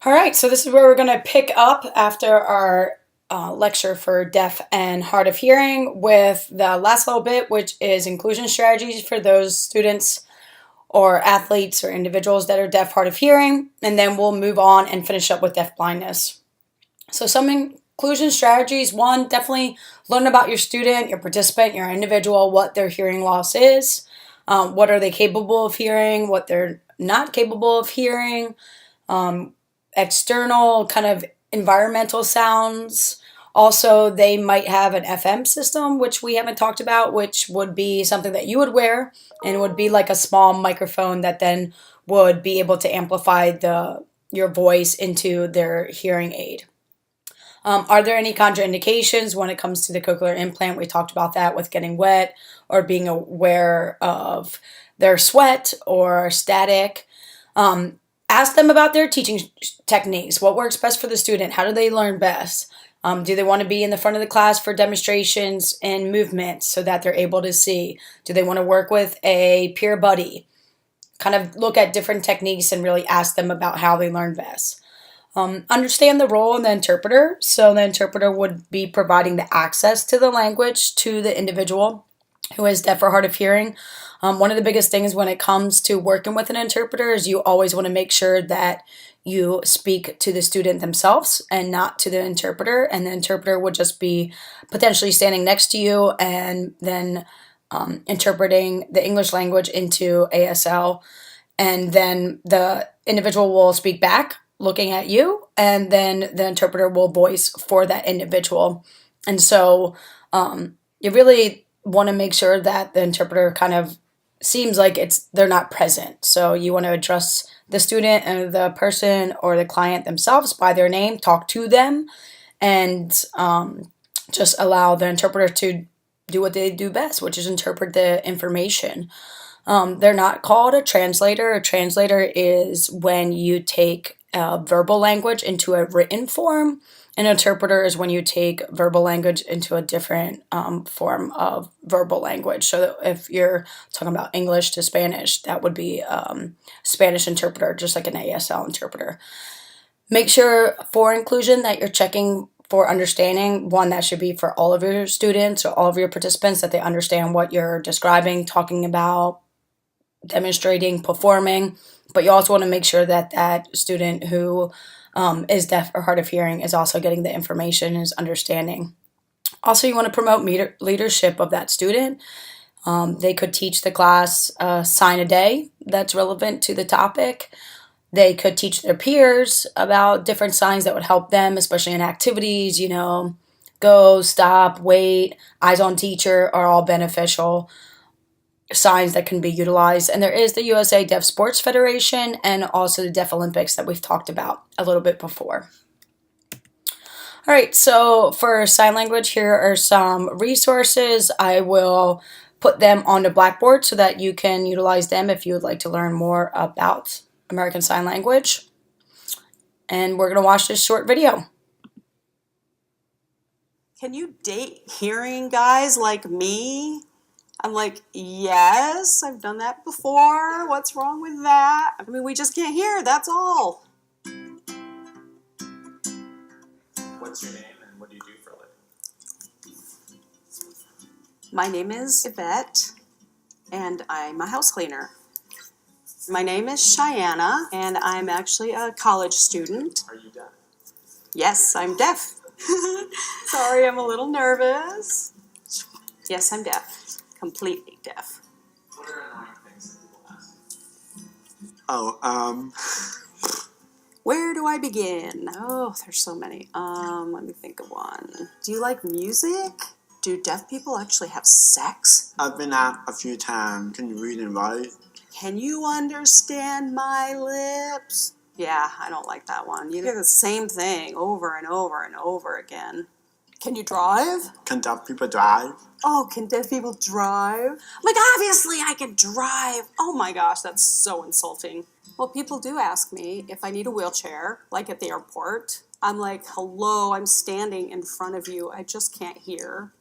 All right, so this is where we're going to pick up after our lecture for deaf and hard of hearing with the last little bit, which is inclusion strategies for those students or athletes or individuals that are deaf, hard of hearing, and then we'll move on and finish up with deaf blindness. So some inclusion strategies: one, definitely learn about your student, your participant, your individual, what their hearing loss is, what are they capable of hearing, what they're not capable of hearing, um, external kind of environmental sounds. Also, they might have an FM system, which we haven't talked about, which would be something that you would wear and would be like a small microphone that then would be able to amplify your voice into their hearing aid. Are there any contraindications when it comes to the cochlear implant? We talked about that with getting wet or being aware of their sweat or static. Ask them about their teaching techniques. What works best for the student? How do they learn best? Do they want to be in the front of the class for demonstrations and movements so that they're able to see? Do they want to work with a peer buddy? Kind of look at different techniques and really ask them about how they learn best. Understand the role of the interpreter. So the interpreter would be providing the access to the language to the individual who is deaf or hard of hearing. One of the biggest things when it comes to working with an interpreter is you always want to make sure that you speak to the student themselves and not to the interpreter. And the interpreter would just be potentially standing next to you and then interpreting the English language into ASL. And then the individual will speak back looking at you, and then the interpreter will voice for that individual. And so you really want to make sure that the interpreter kind of seems like they're not present. So you want to address the student and the person or the client themselves by their name, talk to them, and just allow the interpreter to do what they do best, which is interpret the information. They're not called a translator. A translator is when you take verbal language into a written form. An interpreter is when you take verbal language into a different form of verbal language. So if you're talking about English to Spanish, that would be Spanish interpreter, just like an ASL interpreter. Make sure for inclusion that you're checking for understanding. One, that should be for all of your students or all of your participants, that they understand what you're describing, talking about, demonstrating, performing. But you also want to make sure that that student who is deaf or hard of hearing is also getting the information, is understanding. Also, you want to promote leadership of that student. They could teach the class a sign a day that's relevant to the topic. They could teach their peers about different signs that would help them, especially in activities, go, stop, wait, eyes on teacher are all beneficial signs that can be utilized. And there is the USA Deaf Sports Federation and also the Deaf Olympics that we've talked about a little bit before. All right, so for sign language, here are some resources. I will put them on the Blackboard so that you can utilize them if you would like to learn more about American Sign Language. And we're going to watch this short video. Can you date hearing guys like me? I'm like, yes, I've done that before. What's wrong with that? I mean, we just can't hear, that's all. What's your name and what do you do for a living? My name is Yvette, and I'm a house cleaner. My name is Cheyenne, and I'm actually a college student. Are you deaf? Yes, I'm deaf. Sorry, I'm a little nervous. Yes, I'm deaf. Completely deaf. What are annoying things that people ask you? Oh, where do I begin? Oh, there's so many. Let me think of one. Do you like music? Do deaf people actually have sex? I've been out a few times. Can you read and write? Can you understand my lips? Yeah, I don't like that one. You hear the same thing over and over and over again. Can you drive? Can deaf people drive? Oh, can deaf people drive? Like, obviously I can drive. Oh my gosh, that's so insulting. Well, people do ask me if I need a wheelchair, like at the airport. I'm like, hello, I'm standing in front of you. I just can't hear.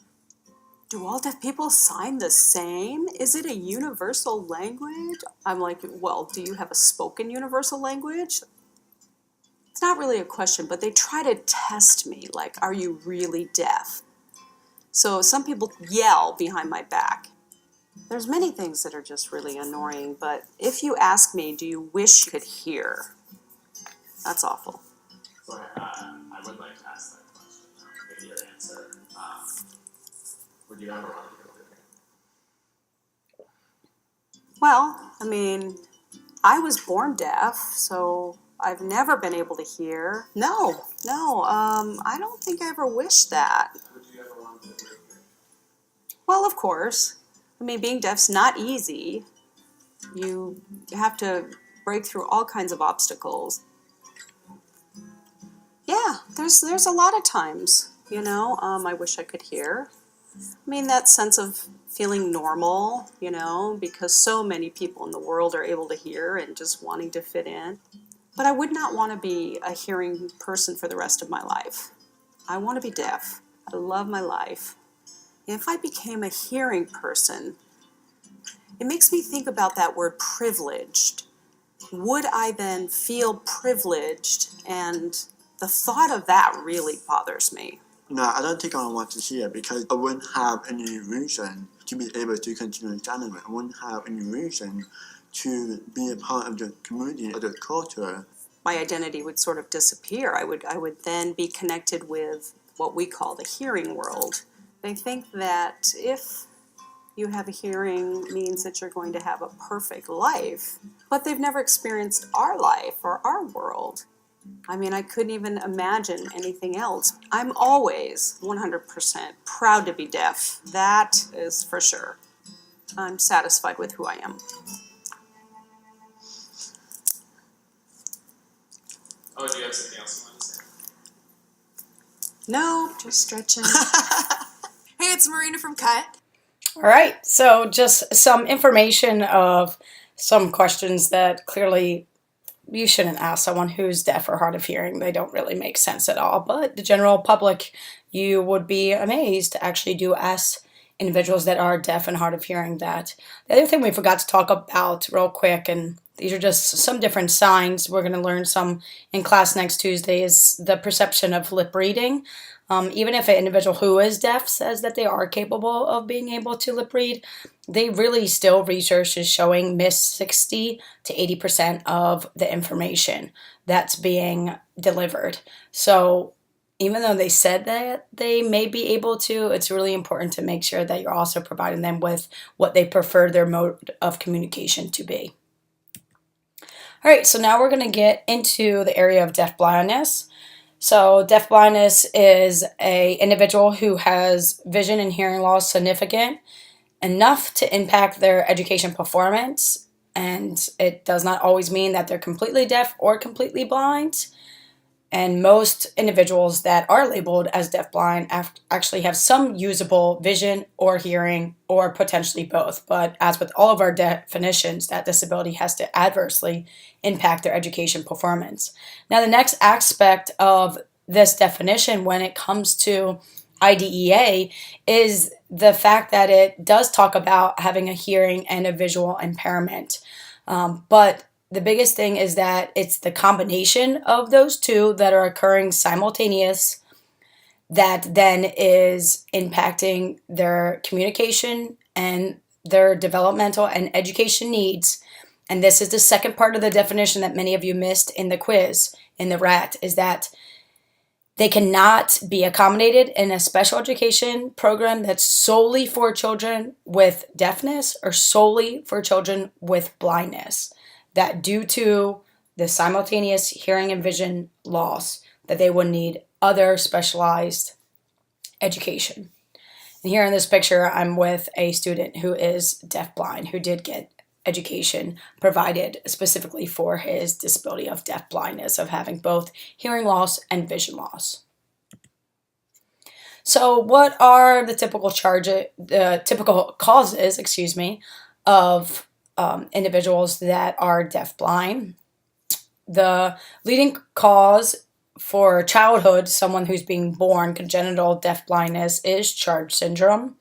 Do all deaf people sign the same? Is it a universal language? I'm like, well, do you have a spoken universal language? It's not really a question, but they try to test me, like, are you really deaf? So some people yell behind my back. There's many things that are just really annoying, but if you ask me, do you wish you could hear? That's awful. So I would like to ask that question. Maybe your answer. Would you ever want to be able to hear? Well, I mean, I was born deaf, so I've never been able to hear. No, I don't think I ever wished that. Would you ever want to be able to hear? Well, of course. I mean, being deaf's not easy. You have to break through all kinds of obstacles. Yeah, there's a lot of times, I wish I could hear. I mean, that sense of feeling normal, because so many people in the world are able to hear and just wanting to fit in. But I would not want to be a hearing person for the rest of my life. I want to be deaf. I love my life. If I became a hearing person, it makes me think about that word privileged. Would I then feel privileged? And the thought of that really bothers me. No, I don't think I want to hear because I wouldn't have any reason to be able to continue examining. I wouldn't have any reason to be a part of the community or the culture. My identity would sort of disappear. I would then be connected with what we call the hearing world. They think that if you have a hearing means that you're going to have a perfect life, but they've never experienced our life or our world. I mean, I couldn't even imagine anything else. I'm always 100% proud to be deaf. That is for sure. I'm satisfied with who I am. Oh, do you have something else you want to say? No, just stretching. Hey, it's Marina from Cut. All right, so just some information of some questions that clearly you shouldn't ask someone who's deaf or hard of hearing. They don't really make sense at all. But the general public, you would be amazed to actually do ask individuals that are deaf and hard of hearing that. The other thing we forgot to talk about real quick, and these are just some different signs. We're going to learn some in class next Tuesday, is the perception of lip reading. Even if an individual who is deaf says that they are capable of being able to lip read, they really still, research is showing, miss 60 to 80% of the information that's being delivered. So even though they said that they may be able to, it's really important to make sure that you're also providing them with what they prefer their mode of communication to be. All right, so now we're going to get into the area of deafblindness. So deafblindness is an individual who has vision and hearing loss significant enough to impact their education performance, and it does not always mean that they're completely deaf or completely blind. And most individuals that are labeled as deafblind actually have some usable vision or hearing, or potentially both. But as with all of our definitions, that disability has to adversely impact their education performance. Now, the next aspect of this definition when it comes to IDEA is the fact that it does talk about having a hearing and a visual impairment. But the biggest thing is that it's the combination of those two that are occurring simultaneous that then is impacting their communication and their developmental and education needs. And this is the second part of the definition that many of you missed in the quiz, in the RAT, is that they cannot be accommodated in a special education program that's solely for children with deafness or solely for children with blindness. That due to the simultaneous hearing and vision loss, that they would need other specialized education. And here in this picture, I'm with a student who is deafblind, who did get education provided specifically for his disability of deafblindness, of having both hearing loss and vision loss. So what are the typical causes, of individuals that are deafblind? The leading cause for childhood, someone who's being born congenital deafblindness, is Charge syndrome.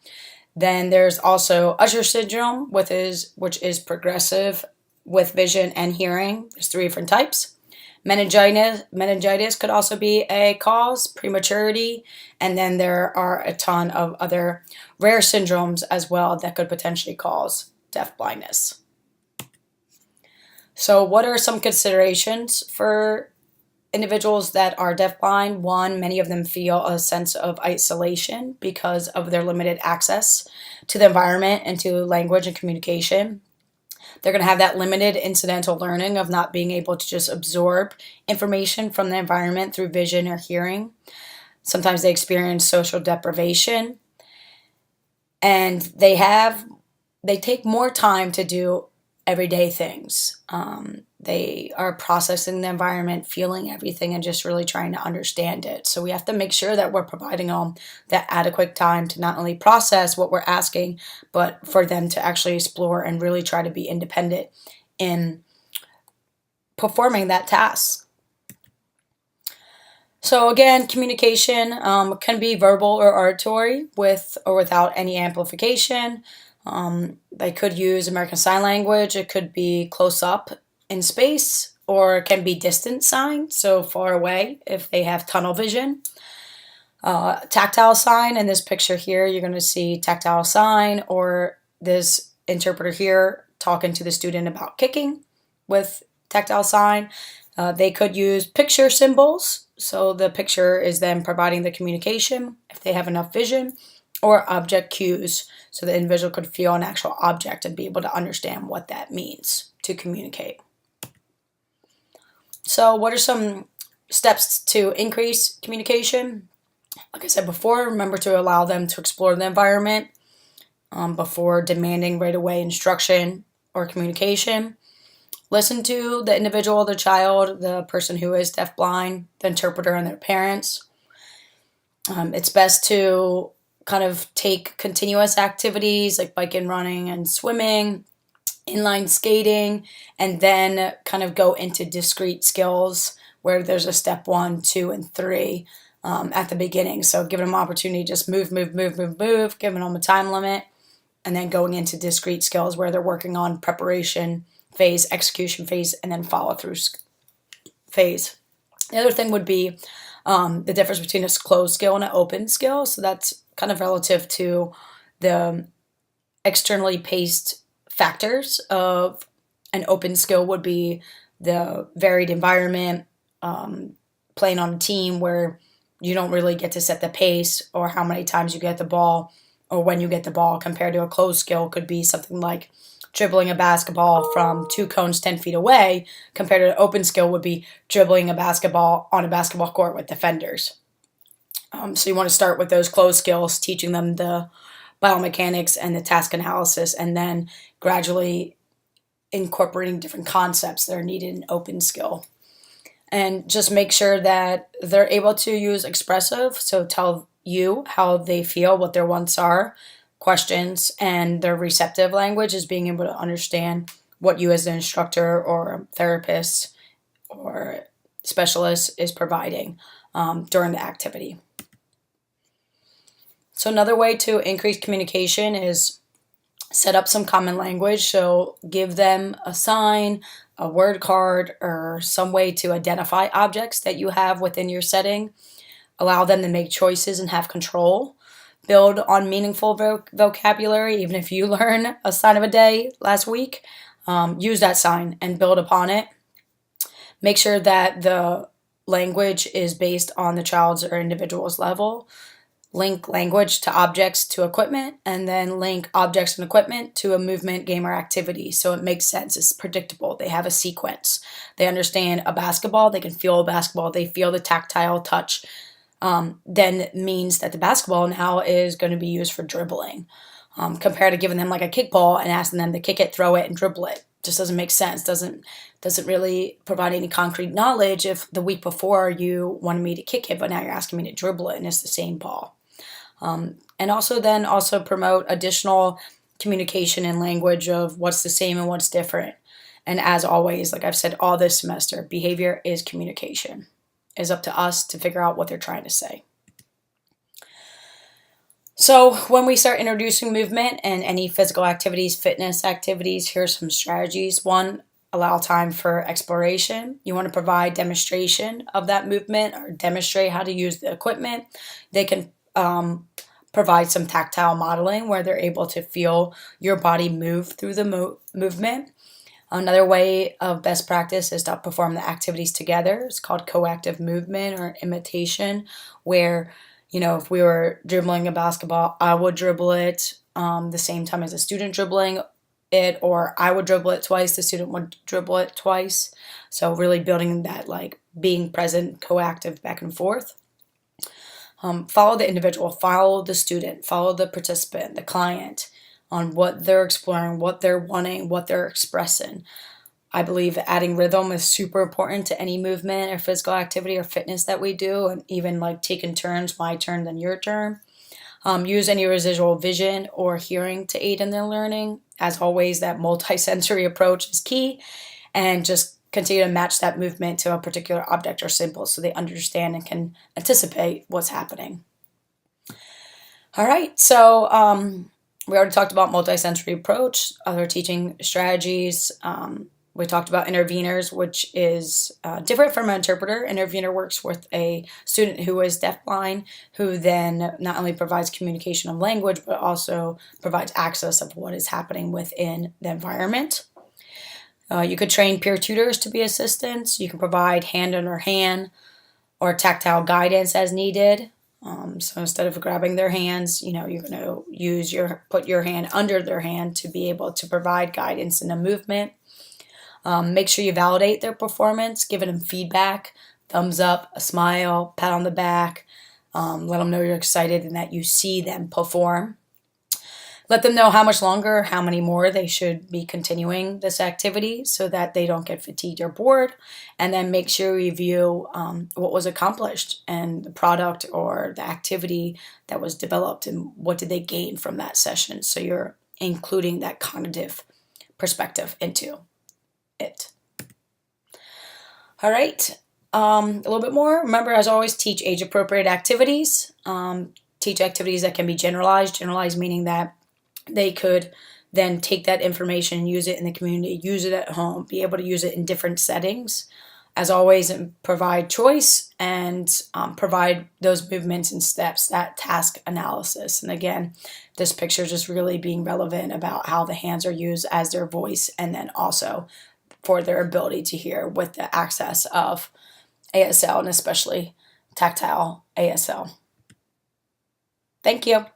Then there's also Usher syndrome, which is progressive with vision and hearing. There's 3 different types. Meningitis could also be a cause, prematurity, and then there are a ton of other rare syndromes as well that could potentially cause deafblindness. So what are some considerations for individuals that are deafblind? One, many of them feel a sense of isolation because of their limited access to the environment and to language and communication. They're going to have that limited incidental learning of not being able to just absorb information from the environment through vision or hearing. Sometimes they experience social deprivation, and they take more time to do everyday things. They are processing the environment, feeling everything, and just really trying to understand it. So we have to make sure that we're providing them that adequate time to not only process what we're asking, but for them to actually explore and really try to be independent in performing that task. So again, communication can be verbal or auditory with or without any amplification. They could use American Sign Language. It could be close up in space, or it can be distant sign, so far away if they have tunnel vision. Tactile sign, in this picture here, you're going to see tactile sign, or this interpreter here talking to the student about kicking with tactile sign. They could use picture symbols, so the picture is then providing the communication if they have enough vision, or object cues, so the individual could feel an actual object and be able to understand what that means to communicate. So what are some steps to increase communication? Like I said before, remember to allow them to explore the environment before demanding right away instruction or communication. Listen to the individual, the child, the person who is deafblind, the interpreter, and their parents. It's best to kind of take continuous activities like biking, running, and swimming, inline skating, and then kind of go into discrete skills where there's a step 1, 2, and 3 at the beginning. So giving them opportunity to just move, giving them a time limit, and then going into discrete skills where they're working on preparation phase, execution phase, and then follow through phase. The other thing would be the difference between a closed skill and an open skill. So that's kind of relative to the externally paced factors of an open skill would be the varied environment, playing on a team where you don't really get to set the pace or how many times you get the ball or when you get the ball, compared to a closed skill could be something like dribbling a basketball from 2 cones 10 feet away, compared to an open skill would be dribbling a basketball on a basketball court with defenders. So you want to start with those closed skills, teaching them the biomechanics and the task analysis, and then gradually incorporating different concepts that are needed in open skill. And just make sure that they're able to use expressive, so tell you how they feel, what their wants are, questions, and their receptive language is being able to understand what you as an instructor or therapist or specialist is providing during the activity. So another way to increase communication is set up some common language. So give them a sign, a word card, or some way to identify objects that you have within your setting. Allow them to make choices and have control. Build on meaningful vocabulary. Even if you learn a sign of a day last week, use that sign and build upon it. Make sure that the language is based on the child's or individual's level. Link language to objects to equipment, and then link objects and equipment to a movement, game, or activity. So it makes sense. It's predictable. They have a sequence. They understand a basketball. They can feel a basketball. They feel the tactile touch. Then means that the basketball now is going to be used for dribbling. Compared to giving them like a kickball and asking them to kick it, throw it, and dribble it. Just doesn't make sense. Doesn't really provide any concrete knowledge if the week before you wanted me to kick it, but now you're asking me to dribble it and it's the same ball. And also promote additional communication and language of what's the same and what's different. And as always, like I've said all this semester, behavior is communication. It's up to us to figure out what they're trying to say. So when we start introducing movement and any physical activities, fitness activities, here's some strategies. One, allow time for exploration. You want to provide demonstration of that movement or demonstrate how to use the equipment. They can provide some tactile modeling where they're able to feel your body move through the movement. Another way of best practice is to perform the activities together. It's called coactive movement or imitation, where, if we were dribbling a basketball, I would dribble it the same time as a student dribbling it, or I would dribble it twice, the student would dribble it twice. So really building that being present, coactive back and forth. Follow the individual, follow the student, follow the participant, the client on what they're exploring, what they're wanting, what they're expressing. I believe adding rhythm is super important to any movement or physical activity or fitness that we do, and even taking turns, my turn, then your turn. Use any residual vision or hearing to aid in their learning. As always, that multi-sensory approach is key, and just continue to match that movement to a particular object or symbol so they understand and can anticipate what's happening. All right, so we already talked about multi-sensory approach, other teaching strategies. We talked about interveners, which is different from an interpreter. Intervener works with a student who is deafblind, who then not only provides communication of language, but also provides access of what is happening within the environment. You could train peer tutors to be assistants. You can provide hand under hand or tactile guidance as needed. So instead of grabbing their hands, you're going to put your hand under their hand to be able to provide guidance in a movement. Make sure you validate their performance, giving them feedback, thumbs up, a smile, pat on the back. Let them know you're excited and that you see them perform. Let them know how much longer, how many more they should be continuing this activity so that they don't get fatigued or bored. And then make sure you review what was accomplished and the product or the activity that was developed and what did they gain from that session. So you're including that cognitive perspective into it. All right, a little bit more. Remember, as always, teach age-appropriate activities. Teach activities that can be generalized. Generalized meaning that they could then take that information and use it in the community, use it at home, be able to use it in different settings. As always, provide choice and provide those movements and steps, that task analysis. And again, this picture just really being relevant about how the hands are used as their voice, and then also for their ability to hear with the access of ASL and especially tactile ASL. Thank you.